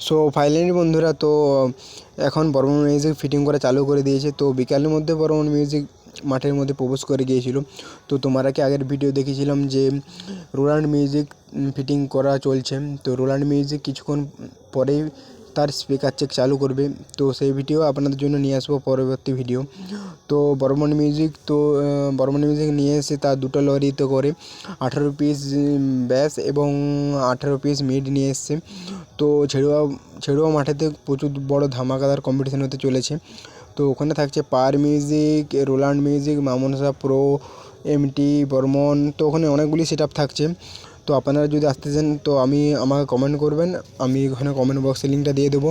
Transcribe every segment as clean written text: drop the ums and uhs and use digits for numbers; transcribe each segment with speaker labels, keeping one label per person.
Speaker 1: So finally বন্ধুরা, তো এখন বর্মন মিউজিক ফিটিং করা চালু করে দিয়েছে। তো বিকালের মধ্যে বর্মন মিউজিক মাঠের মধ্যে প্রবেশ করে গিয়েছিল। তো তোমাকে আগের ভিডিও দেখিয়েছিলাম যে রোল্যান্ড মিউজিক ফিটিং করা চলছে। তো রোল্যান্ড মিউজিক কিছুক্ষণ পরেই তার স্পিকার চেক চালু করবে। তো সেই ভিডিও আপনাদের জন্য নিয়ে আসবো পরবর্তী ভিডিও। তো বর্মন মিউজিক নিয়ে এসে তার দুটো লরিতে করে 18 পিস ব্যাস এবং 18 পিস মিড নিয়ে এসছে। তো ছেড়ুয়া মাঠেতে প্রচুর বড় ধামাকাদার কম্পিটিশন হতে চলেছে। তো ওখানে থাকছে পাওয়ার মিউজিক, রোল্যান্ড মিউজিক, মামনসা প্রো, এমটি, বর্মন। তো ওখানে অনেকগুলি সেট আপ থাকছে। তো আপনারা যদি আসতে চান তো আমাকে কমেন্ট করবেন, আমি ওখানে কমেন্ট বক্সে লিঙ্কটা দিয়ে দেবো।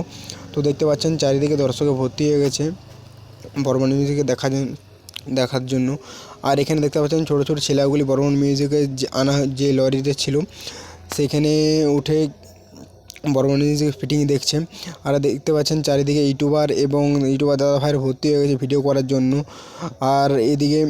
Speaker 1: তো দেখতে পাচ্ছেন চারিদিকে দর্শকে ভর্তি হয়ে গেছে বর্মন মিউজিকে দেখার জন্য। আর এখানে দেখতে পাচ্ছেন ছোটো ছোটো ছেলেগুলি বর্মন মিউজিকে আনা যে লরিতে ছিল সেখানে উঠে বর্মন মিউজিক ফিটিং দেখছে। আর দেখতে পাচ্ছেন চারিদিকে ইউটিউবার দাদা ভাইয়ের ভর্তি হয়ে গেছে ভিডিও করার জন্য। আর এদিকে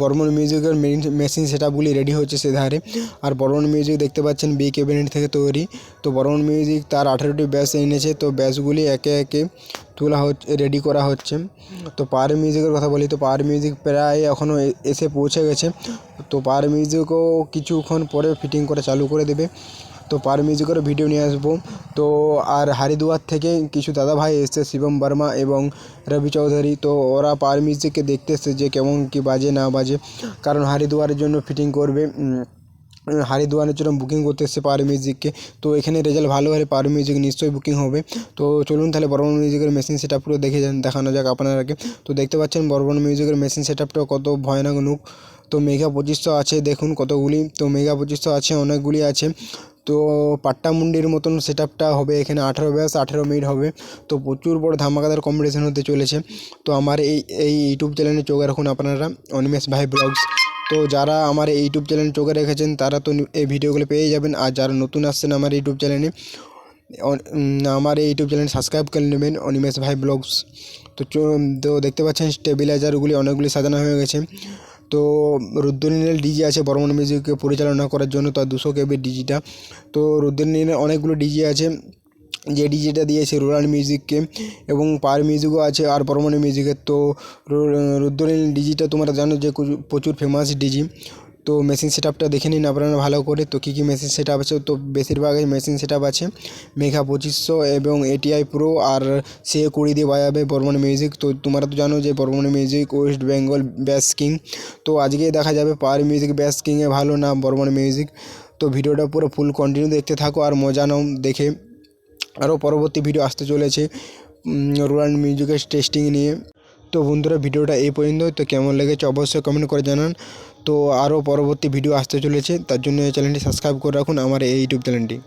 Speaker 1: বর্মন মিউজিকের মেশিন সেটআপগুলি রেডি হচ্ছে সেধারে। আর বর্মন মিউজিক দেখতে পাচ্ছেন বি ক্যাবিনেট থেকে তৈরি। তো বর্মন মিউজিক তার 18টি ব্যাস এনেছে। তো ব্যাসগুলি একে একে রেডি করা হচ্ছে। তো পাওয়ার মিউজিকের কথা বলি, তো পাওয়ার মিউজিক প্রায় এখনও এসে পৌঁছে গেছে। তো পাওয়ার মিউজিকও কিছুক্ষণ পরে ফিটিং করে চালু করে দেবে। তো পাওয়ার মিউজিকেরও ভিডিও নিয়ে আসবো। তো আর হরিদ্বার থেকে কিছু দাদা ভাই এসছে, শিবম বর্মা এবং রবি চৌধুরী। তো ওরা পাওয়ার মিউজিককে দেখতে এসছে যে কেমন কী বাজে না বাজে, কারণ হরিদ্বারের জন্য ফিটিং করবে, হরিদ্বারের জন্য বুকিং করতে এসছে পাওয়ার মিউজিককে। তো এখানে রেজাল্ট ভালো হলে পাওয়ার মিউজিক নিশ্চয়ই বুকিং হবে। তো চলুন তাহলে বর্মন মিউজিকের মেশিন সেট আপগুলো দেখানো যাক আপনাদেরকে। তো দেখতে পাচ্ছেন বর্মন মিউজিকের মেশিন সেট আপটা কত ভয়ানক নুক। তো মেগা 2500 আছে, দেখুন কতগুলি। তো মেগা 2500 আছে, অনেকগুলি আছে। তো পাট্টা মুন্ডির মতন সেট আপটা হবে এখানে। 18 ব্যাস 18 মিনিট হবে। তো প্রচুর বড় ধামাকাদার কম্পিটিশন হতে চলেছে। তো আমার এই ইউটিউব চ্যানেলে চোখে রাখুন আপনারা, অনিমেষ ভাই ব্লগস। তো যারা আমার এই ইউটিউব চ্যানেলে চোখে রেখেছেন তারা তো এই ভিডিওগুলো পেয়ে যাবেন। আর যারা নতুন আসছেন আমার ইউটিউব চ্যানেলে, আমার এই ইউটিউব চ্যানেল সাবস্ক্রাইব করে নেবেন, অনিমেষ ভাই ব্লগস। তো দেখতে পাচ্ছেন স্টেবিলাইজারগুলি অনেকগুলি সাজানো হয়ে গেছে। তো রুদ্রনীলের ডিজি আছে বর্মন মিউজিককে পরিচালনা করার জন্য, তার 200 কেবির ডিজিটা। তো রুদ্রনীলের অনেকগুলো ডিজি আছে, যে ডিজিটা দিয়েছে রোল্যান্ড মিউজিককে, এবং পাওয়ার মিউজিকও আছে আর বর্মন মিউজিকের। তো রুদ্রনীল ডিজিটা তোমরা জানো যে প্রচুর ফেমাস ডিজি। তো মেশিন সেট আপটা দেখে নিন আপনারা ভালো করে। তো কী কী মেশিন সেট আপ আছে, তো বেশিরভাগই মেশিন সেট আপ আছে মেগা 2500 এবং এটিআই প্রো আর CA20 দিয়ে বাজাবে বর্মন মিউজিক। তো তোমরা তো জানো যে বর্মন মিউজিক ওয়েস্ট বেঙ্গল ব্যাস কিং। তো আজকেই দেখা যাবে পাওয়ার মিউজিক ব্যাস কিংয়ে ভালো না বর্মন মিউজিক। তো ভিডিওটা পুরো ফুল কন্টিনিউ দেখতে থাকো আর মজা নাও দেখে। আরও পরবর্তী ভিডিও আসতে চলেছে রোল্যান্ড মিউজিকের টেস্টিং নিয়ে। তো বন্ধুরা, ভিডিওটা এই পর্যন্ত। তো কেমন লেগেছে অবশ্যই কমেন্ট করে জানান। তো আরও পরবর্তী ভিডিও আসতে চলেছে, তার জন্য এই চ্যানেলটি সাবস্ক্রাইব করে রাখুন, আমার এই ইউটিউব চ্যানেলটি।